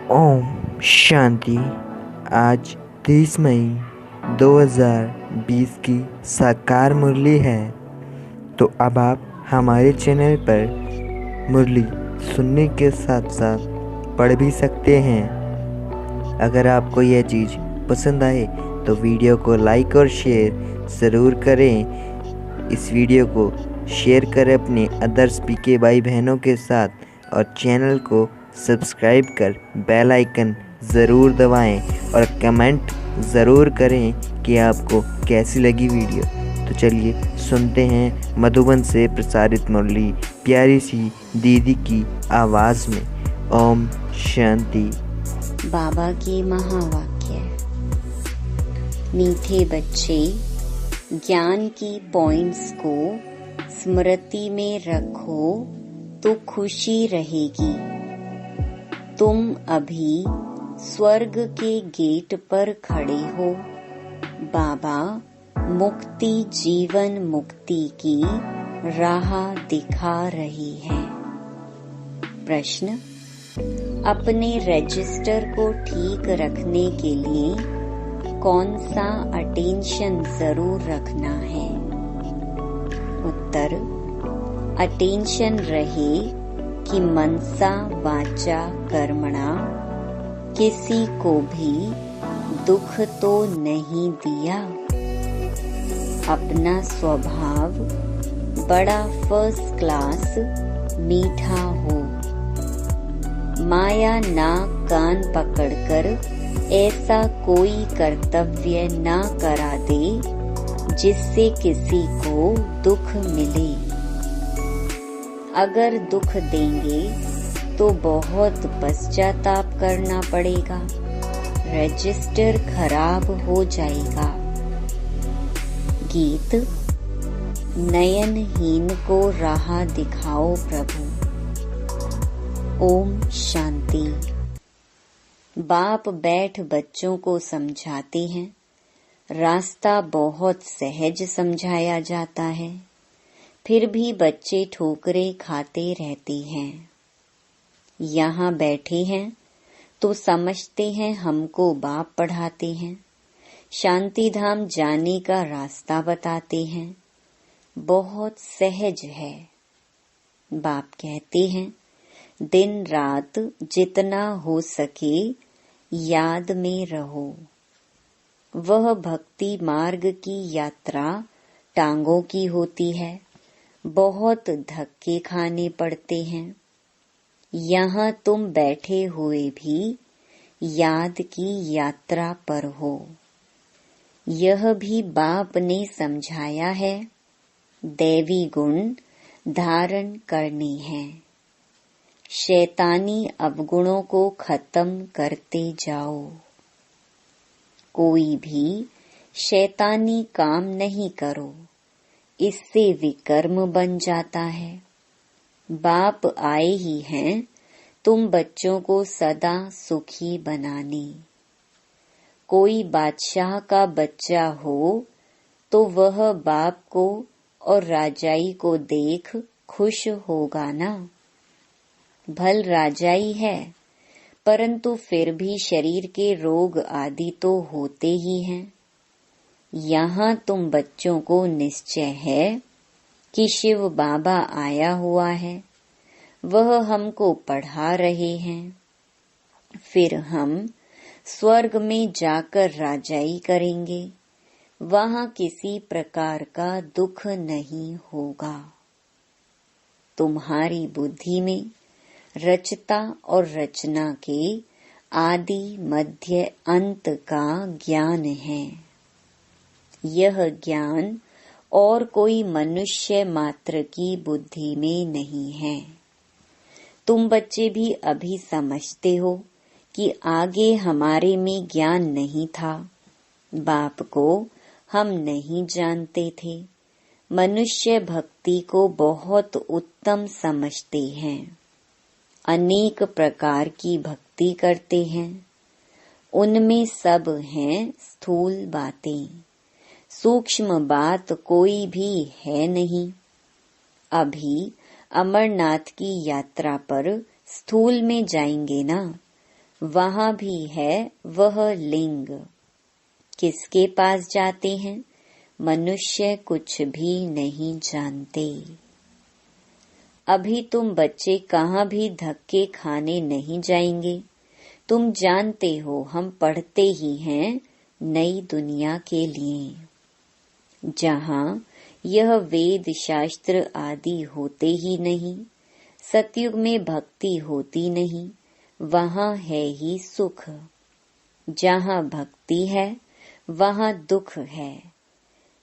ओम शांति। आज 30 मई 2020 की साकार मुरली है। तो अब आप हमारे चैनल पर मुरली सुनने के साथ साथ पढ़ भी सकते हैं। अगर आपको यह चीज़ पसंद आए तो वीडियो को लाइक और शेयर ज़रूर करें। इस वीडियो को शेयर करें अपने अदर्स पीके भाई बहनों के साथ और चैनल को सब्सक्राइब कर बेल आइकन ज़रूर दबाएं और कमेंट ज़रूर करें कि आपको कैसी लगी वीडियो। तो चलिए सुनते हैं मधुबन से प्रसारित मुरली प्यारी सी दीदी की आवाज़ में। ओम शांति। बाबा के महावाक्य। मीठे बच्चे, ज्ञान की पॉइंट्स को स्मृति में रखो तो खुशी रहेगी। तुम अभी स्वर्ग के गेट पर खड़े हो। बाबा मुक्ति जीवन मुक्ति की राह दिखा रही है। प्रश्न: अपने रजिस्टर को ठीक रखने के लिए कौन सा अटेंशन जरूर रखना है? उत्तर: अटेंशन रहे कि मनसा वाचा कर्मणा किसी को भी दुख तो नहीं दिया। अपना स्वभाव बड़ा फर्स्ट क्लास मीठा हो। माया नाक कान पकड़कर ऐसा कोई कर्तव्य ना करा दे जिससे किसी को दुख मिले। अगर दुख देंगे तो बहुत पश्चाताप करना पड़ेगा। रजिस्टर खराब हो जाएगा। गीत: नयनहीन को राह दिखाओ प्रभु। ओम शांति। बाप बैठ बच्चों को समझाते हैं। रास्ता बहुत सहज समझाया जाता है, फिर भी बच्चे ठोकरें खाते रहते हैं। यहाँ बैठे हैं तो समझते हैं हमको बाप पढ़ाते हैं, शांति धाम जाने का रास्ता बताते हैं। बहुत सहज है। बाप कहते हैं दिन रात जितना हो सके याद में रहो। वह भक्ति मार्ग की यात्रा टांगों की होती है, बहुत धक्के खाने पड़ते हैं। यहाँ तुम बैठे हुए भी याद की यात्रा पर हो। यह भी बाप ने समझाया है, दैवी गुण धारण करने हैं। शैतानी अवगुणों को खत्म करते जाओ। कोई भी शैतानी काम नहीं करो, इससे विकर्म बन जाता है। बाप आए ही हैं तुम बच्चों को सदा सुखी बनाने। कोई बादशाह का बच्चा हो तो वह बाप को और राजाई को देख खुश होगा ना। भल राजाई है, परंतु फिर भी शरीर के रोग आदि तो होते ही हैं। यहाँ तुम बच्चों को निश्चय है कि शिव बाबा आया हुआ है, वह हमको पढ़ा रहे हैं। फिर हम स्वर्ग में जाकर राजाई करेंगे, वहाँ किसी प्रकार का दुख नहीं होगा। तुम्हारी बुद्धि में रचता और रचना के आदि मध्य अंत का ज्ञान है। यह ज्ञान और कोई मनुष्य मात्र की बुद्धि में नहीं है। तुम बच्चे भी अभी समझते हो कि आगे हमारे में ज्ञान नहीं था। बाप को हम नहीं जानते थे। मनुष्य भक्ति को बहुत उत्तम समझते हैं। अनेक प्रकार की भक्ति करते हैं। उनमें सब हैं स्थूल बातें, सूक्ष्म बात कोई भी है नहीं। अभी अमरनाथ की यात्रा पर स्थूल में जाएंगे ना, वहाँ भी है वह लिंग। किसके पास जाते हैं? मनुष्य कुछ भी नहीं जानते। अभी तुम बच्चे कहाँ भी धक्के खाने नहीं जाएंगे। तुम जानते हो हम पढ़ते ही हैं नई दुनिया के लिए, जहाँ यह वेद शास्त्र आदि होते ही नहीं, सतयुग में भक्ति होती नहीं, वहाँ है ही सुख। जहाँ भक्ति है वहाँ दुख है।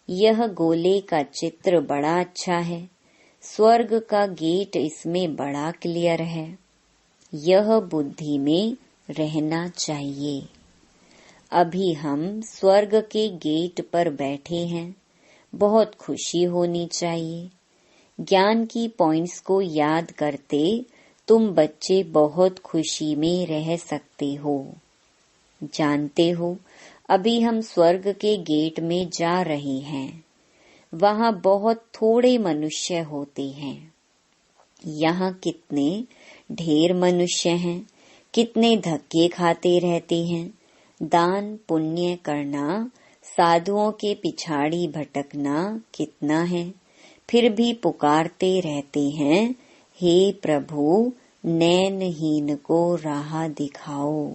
यह गोले का चित्र बड़ा अच्छा है। स्वर्ग का गेट इसमें बड़ा क्लियर है। यह बुद्धि में रहना चाहिए। अभी हम स्वर्ग के गेट पर बैठे हैं। बहुत खुशी होनी चाहिए। ज्ञान की पॉइंट्स को याद करते तुम बच्चे बहुत खुशी में रह सकते हो। जानते हो, अभी हम स्वर्ग के गेट में जा रहे हैं। वहाँ बहुत थोड़े मनुष्य होते हैं। यहाँ कितने ढेर मनुष्य हैं, कितने धक्के खाते रहते हैं। दान पुण्य करना, साधुओं के पिछाड़ी भटकना कितना है, फिर भी पुकारते रहते हैं, हे प्रभु नैनहीन को राह दिखाओ।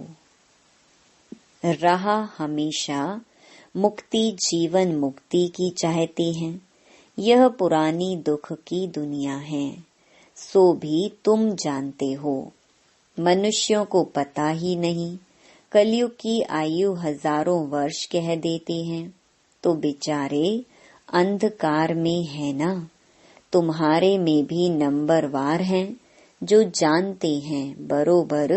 राह हमेशा मुक्ति, जीवन मुक्ति की चाहते हैं। यह पुरानी दुख की दुनिया है, सो भी तुम जानते हो। मनुष्यों को पता ही नहीं। कलयुग की आयु हजारों वर्ष कह देते हैं, तो बेचारे अंधकार में है ना। तुम्हारे में भी नंबरवार हैं जो जानते हैं बरोबर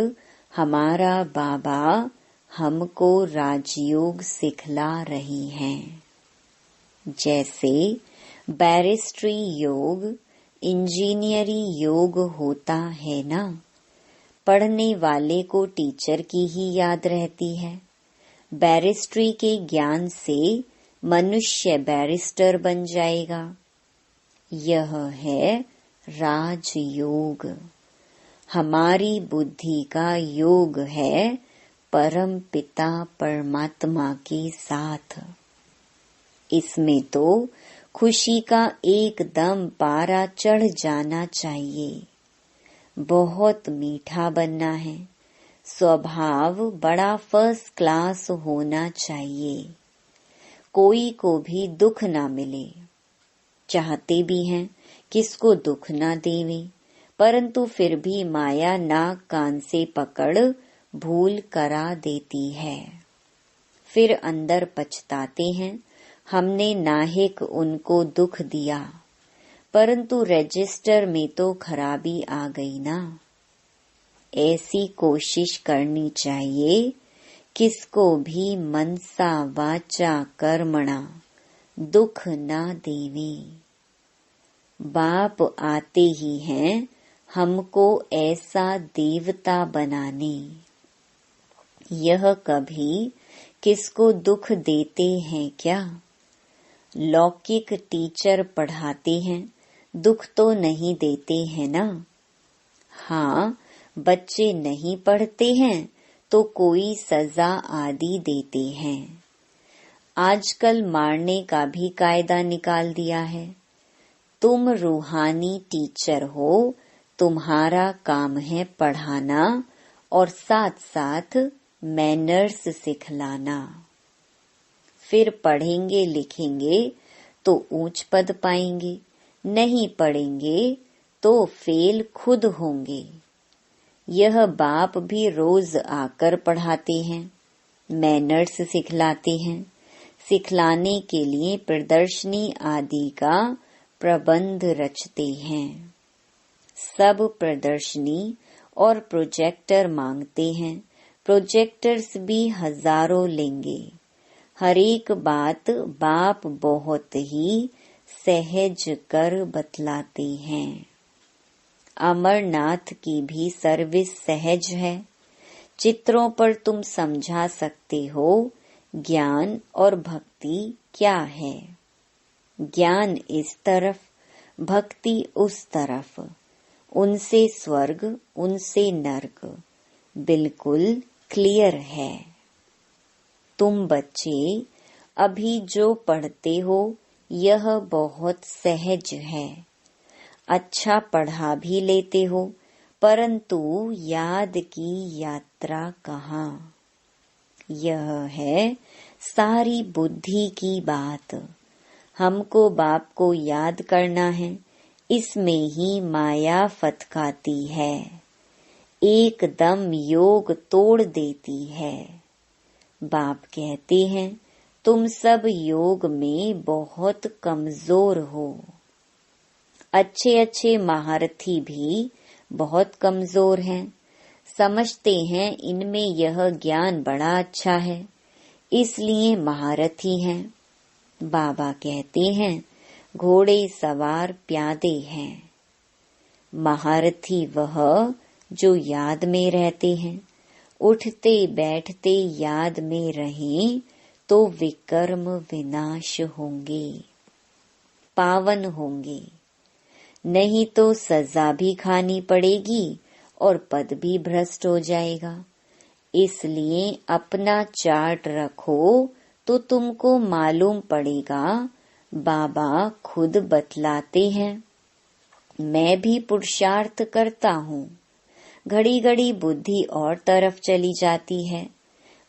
हमारा बाबा हमको राजयोग सिखला रही हैं। जैसे बैरिस्ट्री योग, इंजीनियरी योग होता है ना। पढ़ने वाले को टीचर की ही याद रहती है। बैरिस्ट्री के ज्ञान से मनुष्य बैरिस्टर बन जाएगा। यह है राजयोग। हमारी बुद्धि का योग है परम पिता परमात्मा के साथ। इसमें तो खुशी का एकदम पारा चढ़ जाना चाहिए। बहुत मीठा बनना है। स्वभाव बड़ा फर्स्ट क्लास होना चाहिए। कोई को भी दुख ना मिले। चाहते भी हैं किसको दुख ना देवे, परंतु फिर भी माया नाक कान से पकड़ भूल करा देती है। फिर अंदर पछताते हैं, हमने नाहिक उनको दुख दिया, परंतु रजिस्टर में तो खराबी आ गई ना। ऐसी कोशिश करनी चाहिए किसको भी मनसा वाचा कर्मणा दुख ना देवे। बाप आते ही हैं हमको ऐसा देवता बनाने। यह कभी किसको दुख देते हैं क्या? लौकिक टीचर पढ़ाते हैं, दुख तो नहीं देते हैं ना। हाँ, बच्चे नहीं पढ़ते हैं तो कोई सजा आदि देते हैं। आजकल मारने का भी कायदा निकाल दिया है। तुम रूहानी टीचर हो, तुम्हारा काम है पढ़ाना और साथ साथ मैनर्स सिखलाना। फिर पढ़ेंगे लिखेंगे तो ऊंच पद पाएंगे, नहीं पढ़ेंगे तो फेल खुद होंगे। यह बाप भी रोज आकर पढ़ाते हैं, मैनर्स सिखलाते हैं। सिखलाने के लिए प्रदर्शनी आदि का प्रबंध रचते हैं। सब प्रदर्शनी और प्रोजेक्टर मांगते हैं। प्रोजेक्टर्स भी हजारों लेंगे। हर एक बात बाप बहुत ही सहज कर बतलाते हैं। अमरनाथ की भी सर्विस सहज है। चित्रों पर तुम समझा सकते हो ज्ञान और भक्ति क्या है। ज्ञान इस तरफ, भक्ति उस तरफ। उनसे स्वर्ग, उनसे नर्क, बिल्कुल क्लियर है। तुम बच्चे अभी जो पढ़ते हो यह बहुत सहज है। अच्छा पढ़ा भी लेते हो, परंतु याद की यात्रा कहाँ। यह है सारी बुद्धि की बात। हमको बाप को याद करना है, इसमें ही माया फतकाती है, एकदम योग तोड़ देती है। बाप कहते हैं तुम सब योग में बहुत कमजोर हो। अच्छे अच्छे महारथी भी बहुत कमजोर हैं। समझते हैं इनमें यह ज्ञान बड़ा अच्छा है, इसलिए महारथी हैं। बाबा कहते हैं घोड़े सवार प्यादे हैं। महारथी वह जो याद में रहते हैं। उठते बैठते याद में रहें तो विकर्म विनाश होंगे, पावन होंगे। नहीं तो सजा भी खानी पड़ेगी और पद भी भ्रष्ट हो जाएगा। इसलिए अपना चार्ट रखो तो तुमको मालूम पड़ेगा। बाबा खुद बतलाते हैं, मैं भी पुरुषार्थ करता हूँ। घड़ी घड़ी बुद्धि और तरफ चली जाती है।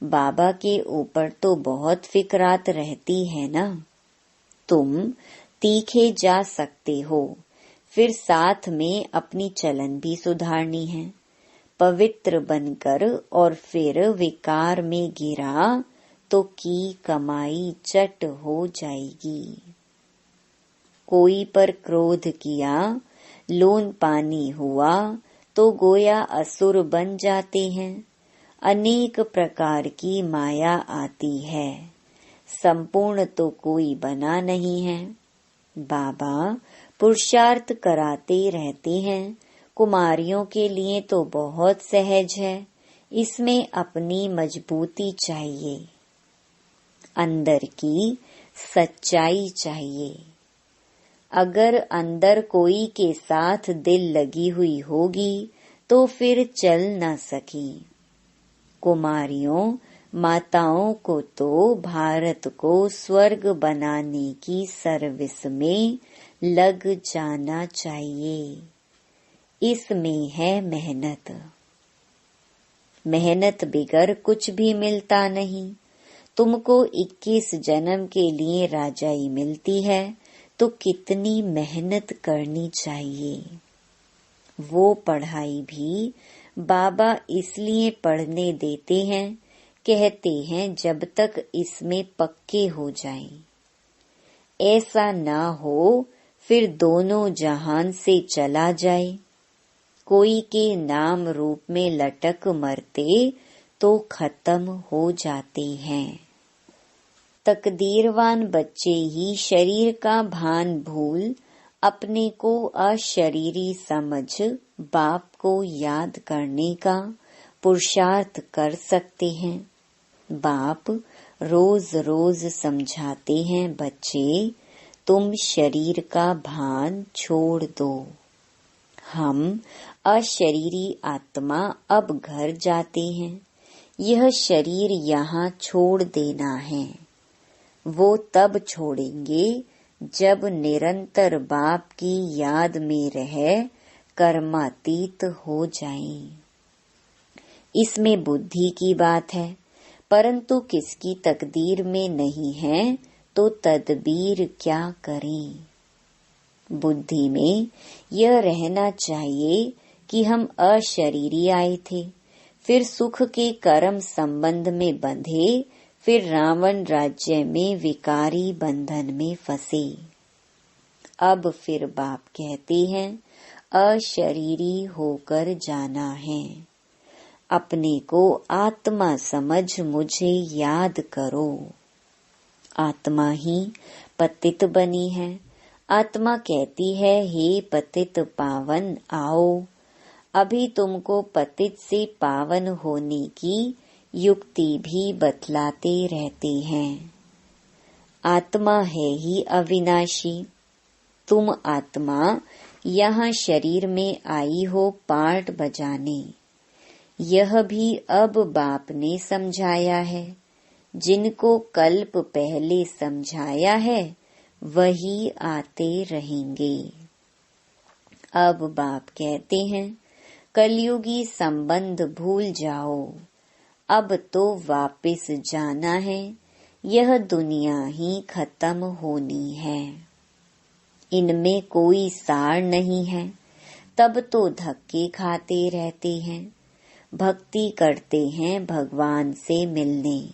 बाबा के ऊपर तो बहुत फिक्रात रहती है ना। तुम तीखे जा सकते हो, फिर साथ में अपनी चलन भी सुधारनी है। पवित्र बनकर और फिर विकार में गिरा तो की कमाई चट हो जाएगी। कोई पर क्रोध किया, लोन पानी हुआ तो गोया असुर बन जाते हैं। अनेक प्रकार की माया आती है, संपूर्ण तो कोई बना नहीं है। बाबा पुरुषार्थ कराते रहते हैं। कुमारियों के लिए तो बहुत सहज है, इसमें अपनी मजबूती चाहिए, अंदर की सच्चाई चाहिए। अगर अंदर कोई के साथ दिल लगी हुई होगी तो फिर चल न सकी। कुमारियों माताओं को तो भारत को स्वर्ग बनाने की सर्विस में लग जाना चाहिए। इसमें है मेहनत। मेहनत बिगर कुछ भी मिलता नहीं। तुमको 21 जन्म के लिए राजाई मिलती है तो कितनी मेहनत करनी चाहिए। वो पढ़ाई भी बाबा इसलिए पढ़ने देते हैं, कहते हैं जब तक इसमें पक्के हो जाएं। ऐसा ना हो फिर दोनों जहान से चला जाए। कोई के नाम रूप में लटक मरते तो खत्म हो जाते हैं। तकदीरवान बच्चे ही शरीर का भान भूल अपने को अशरीरी समझ बाप को याद करने का पुरुषार्थ कर सकते हैं। बाप रोज रोज समझाते हैं बच्चे तुम शरीर का भान छोड़ दो। हम अशरीरी आत्मा अब घर जाते हैं। यह शरीर यहाँ छोड़ देना है। वो तब छोड़ेंगे जब निरंतर बाप की याद में रह कर्मातीत हो जाएं। इसमें बुद्धि की बात है, परंतु किसकी तकदीर में नहीं है तो तदबीर क्या करें। बुद्धि में यह रहना चाहिए कि हम अशरीरी आए थे, फिर सुख के कर्म संबंध में बंधे, फिर रावण राज्य में विकारी बंधन में फंसे। अब फिर बाप कहते हैं अशरीरी होकर जाना है। अपने को आत्मा समझ मुझे याद करो। आत्मा ही पतित बनी है। आत्मा कहती है हे पतित पावन आओ। अभी तुमको पतित से पावन होने की युक्ति भी बतलाते रहते हैं। आत्मा है ही अविनाशी। तुम आत्मा यहाँ शरीर में आई हो पार्ट बजाने। यह भी अब बाप ने समझाया है। जिनको कल्प पहले समझाया है वही आते रहेंगे। अब बाप कहते हैं, कलयुगी संबंध भूल जाओ, अब तो वापस जाना है, यह दुनिया ही खत्म होनी है। इनमें कोई सार नहीं है, तब तो धक्के खाते रहते हैं। भक्ति करते हैं भगवान से मिलने,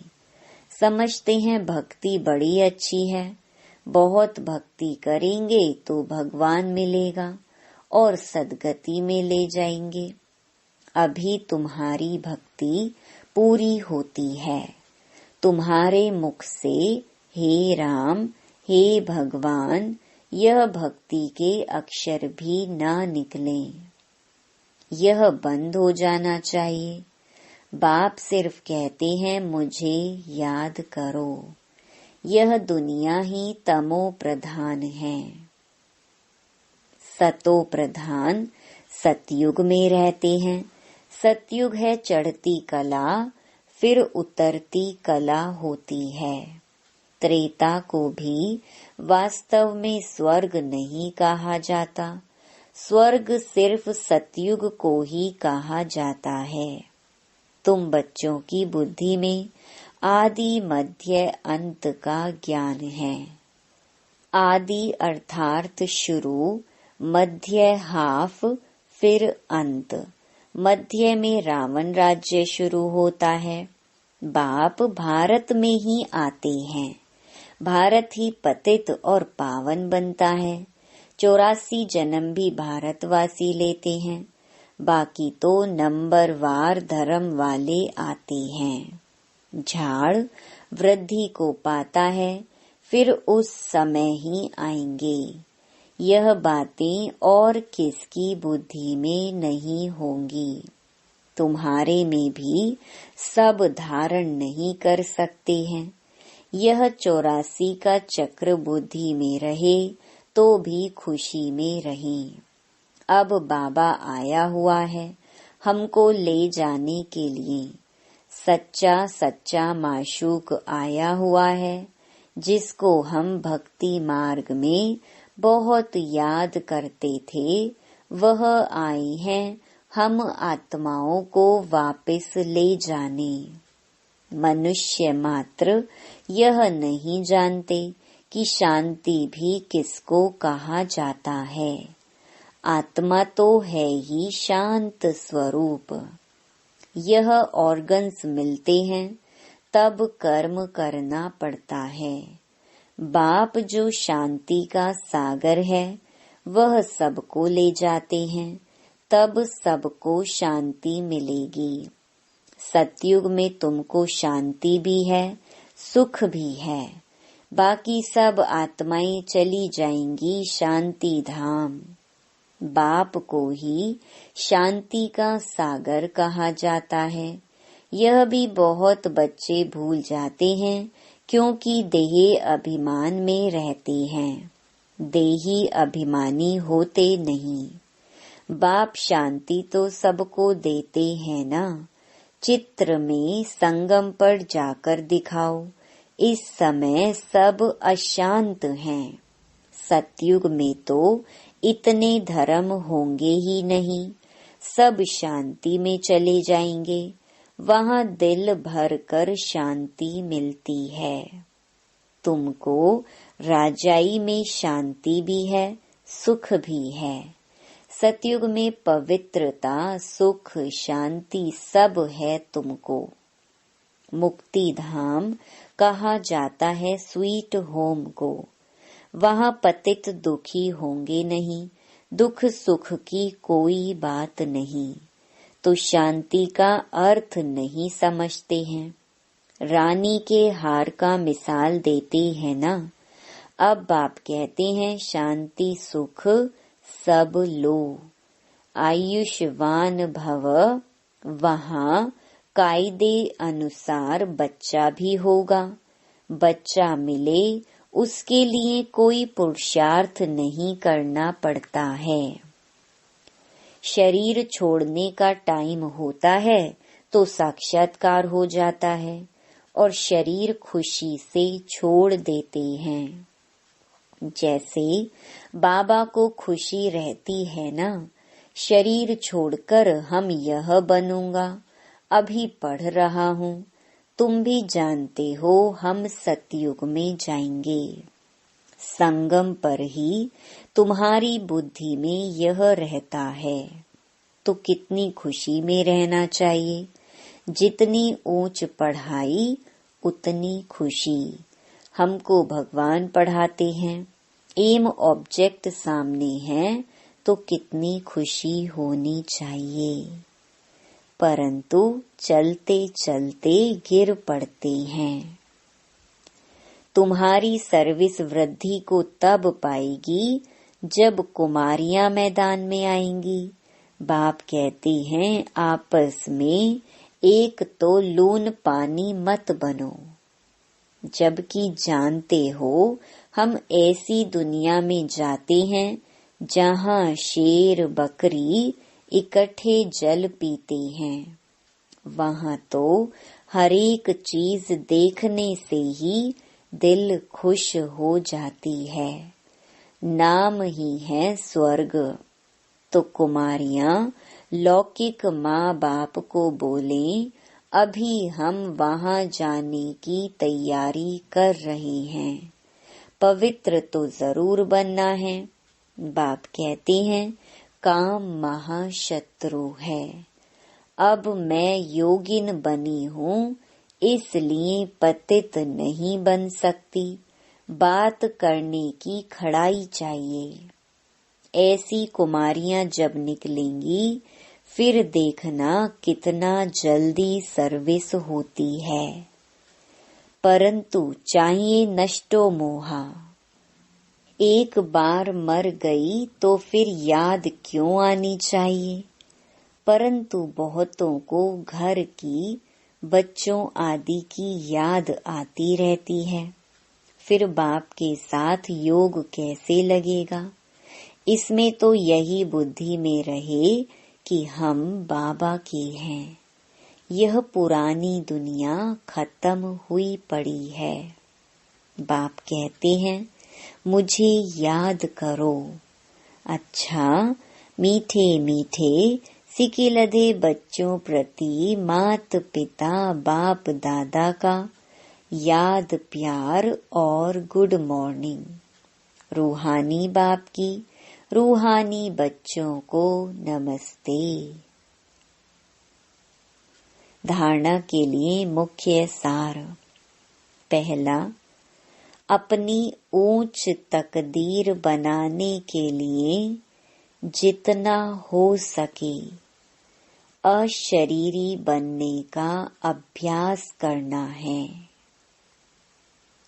समझते हैं भक्ति बड़ी अच्छी है, बहुत भक्ति करेंगे तो भगवान मिलेगा और सद्गति में ले जाएंगे। अभी तुम्हारी भक्ति पूरी होती है, तुम्हारे मुख से हे राम हे भगवान यह भक्ति के अक्षर भी ना निकलें। यह बंद हो जाना चाहिए। बाप सिर्फ कहते हैं मुझे याद करो। यह दुनिया ही तमो प्रधान है। सतो प्रधान सतयुग में रहते हैं। सतयुग है चढ़ती कला, फिर उतरती कला होती है। त्रेता को भी वास्तव में स्वर्ग नहीं कहा जाता, स्वर्ग सिर्फ सतयुग को ही कहा जाता है। तुम बच्चों की बुद्धि में आदि मध्य अंत का ज्ञान है। आदि अर्थात शुरू, मध्य हाफ, फिर अंत। मध्य में रावण राज्य शुरू होता है। बाप भारत में ही आते हैं। भारत ही पतित और पावन बनता है। 84 जन्म भी भारतवासी लेते हैं। बाकी तो नंबरवार धर्म वाले आते हैं। झाड़ वृद्धि को पाता है, फिर उस समय ही आएंगे। यह बातें और किसकी बुद्धि में नहीं होंगी। तुम्हारे में भी सब धारण नहीं कर सकते हैं। यह 84 का चक्र बुद्धि में रहे तो भी खुशी में रहें। अब बाबा आया हुआ है हमको ले जाने के लिए। सच्चा सच्चा माशूक आया हुआ है, जिसको हम भक्ति मार्ग में बहुत याद करते थे। वह आए हैं हम आत्माओं को वापस ले जाने। मनुष्य मात्र यह नहीं जानते कि शांति भी किसको कहा जाता है। आत्मा तो है ही शांत स्वरूप। यह ऑर्गन्स मिलते हैं तब कर्म करना पड़ता है। बाप जो शांति का सागर है वह सबको ले जाते हैं, तब सबको शांति मिलेगी। सतयुग में तुमको शांति भी है, सुख भी है। बाकी सब आत्माएं चली जाएंगी शांति धाम। बाप को ही शांति का सागर कहा जाता है। यह भी बहुत बच्चे भूल जाते हैं, क्योंकि देही अभिमान में रहते हैं। देही अभिमानी होते नहीं। बाप शांति तो सबको देते हैं ना। चित्र में संगम पर जाकर दिखाओ। इस समय सब अशांत हैं। सतयुग में तो इतने धर्म होंगे ही नहीं, सब शांति में चले जाएंगे। वहाँ दिल भर कर शांति मिलती है। तुमको राजाई में शांति भी है, सुख भी है। सतयुग में पवित्रता, सुख, शांति सब है तुमको। मुक्ति धाम कहा जाता है स्वीट होम को। वहाँ पतित दुखी होंगे नहीं, दुख सुख की कोई बात नहीं। तो शांति का अर्थ नहीं समझते हैं। रानी के हार का मिसाल देते हैं ना। अब बाप कहते हैं शांति सुख सब लो, आयुष्मान भव। वहाँ कायदे अनुसार बच्चा भी होगा। बच्चा मिले उसके लिए कोई पुरुषार्थ नहीं करना पड़ता है। शरीर छोड़ने का टाइम होता है तो साक्षात्कार हो जाता है और शरीर खुशी से छोड़ देते हैं। जैसे बाबा को खुशी रहती है ना, शरीर छोड़कर हम यह बनूंगा, अभी पढ़ रहा हूँ, तुम भी जानते हो हम सतयुग में जाएंगे। संगम पर ही तुम्हारी बुद्धि में यह रहता है, तो कितनी खुशी में रहना चाहिए। जितनी ऊंच पढ़ाई उतनी खुशी। हमको भगवान पढ़ाते हैं, एम ऑब्जेक्ट सामने है, तो कितनी खुशी होनी चाहिए। परंतु चलते चलते गिर पड़ते हैं। तुम्हारी सर्विस वृद्धि को तब पाएगी जब कुमारियां मैदान में आएंगी। बाप कहते हैं आपस में एक तो लून पानी मत बनो, जबकि जानते हो हम ऐसी दुनिया में जाते हैं जहाँ शेर बकरी इकट्ठे जल पीते हैं। वहाँ तो हर एक चीज देखने से ही दिल खुश हो जाती है। नाम ही है स्वर्ग। तो कुमारियां लौकिक माँ बाप को बोले, अभी हम वहाँ जाने की तैयारी कर रहे हैं, पवित्र तो जरूर बनना है। बाप कहते हैं काम महाशत्रु है। अब मैं योगिन बनी हूँ, इसलिए पतित नहीं बन सकती। बात करने की खड़ाई चाहिए। ऐसी कुमारियां जब निकलेंगी फिर देखना कितना जल्दी सर्विस होती है। परंतु चाहिए नष्टो मोहा। एक बार मर गई तो फिर याद क्यों आनी चाहिए। परंतु बहुतों को घर की, बच्चों आदि की याद आती रहती है। फिर बाप के साथ योग कैसे लगेगा। इसमें तो यही बुद्धि में रहे कि हम बाबा के हैं। यह पुरानी दुनिया खत्म हुई पड़ी है। बाप कहते हैं मुझे याद करो। अच्छा, मीठे मीठे सिकिलधे बच्चों प्रति मात पिता बाप दादा का याद प्यार और गुड मॉर्निंग। रूहानी बाप की रूहानी बच्चों को नमस्ते। धारणा के लिए मुख्य सार। पहला, अपनी ऊंच तकदीर बनाने के लिए जितना हो सके अशरीरी बनने का अभ्यास करना है।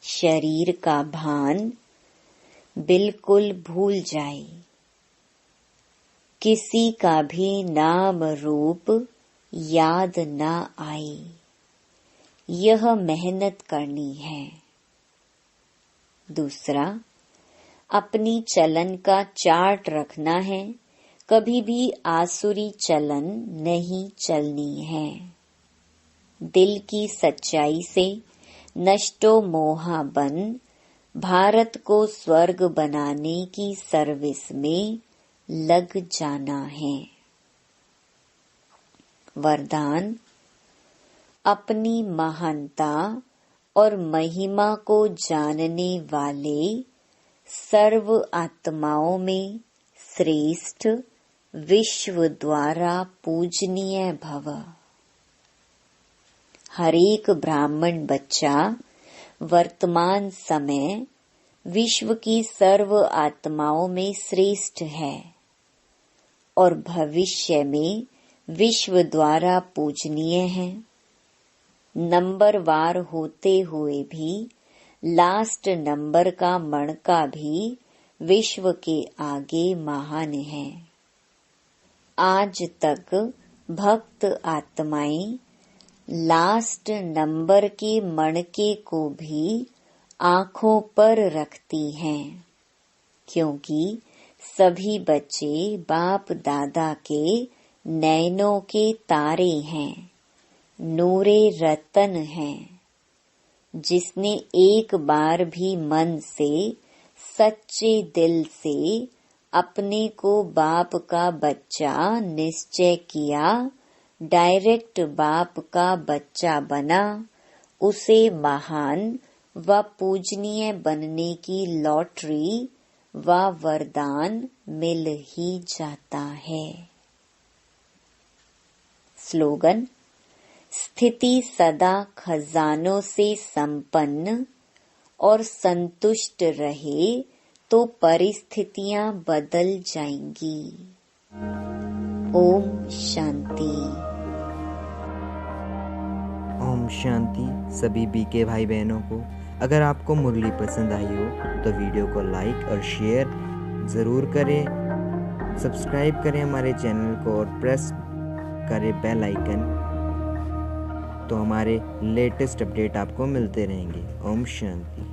शरीर का भान बिल्कुल भूल जाए। किसी का भी नाम रूप याद न आए। यह मेहनत करनी है। दूसरा, अपनी चलन का चार्ट रखना है। कभी भी आसुरी चलन नहीं चलनी है। दिल की सच्चाई से नष्टो मोहा बन भारत को स्वर्ग बनाने की सर्विस में लग जाना है। वरदान, अपनी महानता और महिमा को जानने वाले सर्व आत्माओं में श्रेष्ठ विश्व द्वारा पूजनीय भव। हरेक ब्राह्मण बच्चा वर्तमान समय विश्व की सर्व आत्माओं में श्रेष्ठ है और भविष्य में विश्व द्वारा पूजनीय है। नंबरवार होते हुए भी लास्ट नंबर का मणका भी विश्व के आगे महान है। आज तक भक्त आत्माएं लास्ट नंबर के मणके को भी आँखों पर रखती हैं, क्योंकि सभी बच्चे बाप दादा के नैनों के तारे हैं, नूरे रतन हैं। जिसने एक बार भी मन से, सच्चे दिल से अपने को बाप का बच्चा निश्चय किया, डायरेक्ट बाप का बच्चा बना, उसे महान व पूजनीय बनने की लॉटरी व वरदान मिल ही जाता है। स्लोगन: स्थिति सदा खजानों से संपन्न और संतुष्ट रहे तो परिस्थितियां बदल जाएंगी। ओम शांति। ओम शांति। सभी बीके भाई बहनों को अगर आपको मुरली पसंद आई हो तो वीडियो को लाइक और शेयर ज़रूर करें, सब्सक्राइब करें हमारे चैनल को और प्रेस करें बेल आइकन, तो हमारे लेटेस्ट अपडेट आपको मिलते रहेंगे। ओम शांति।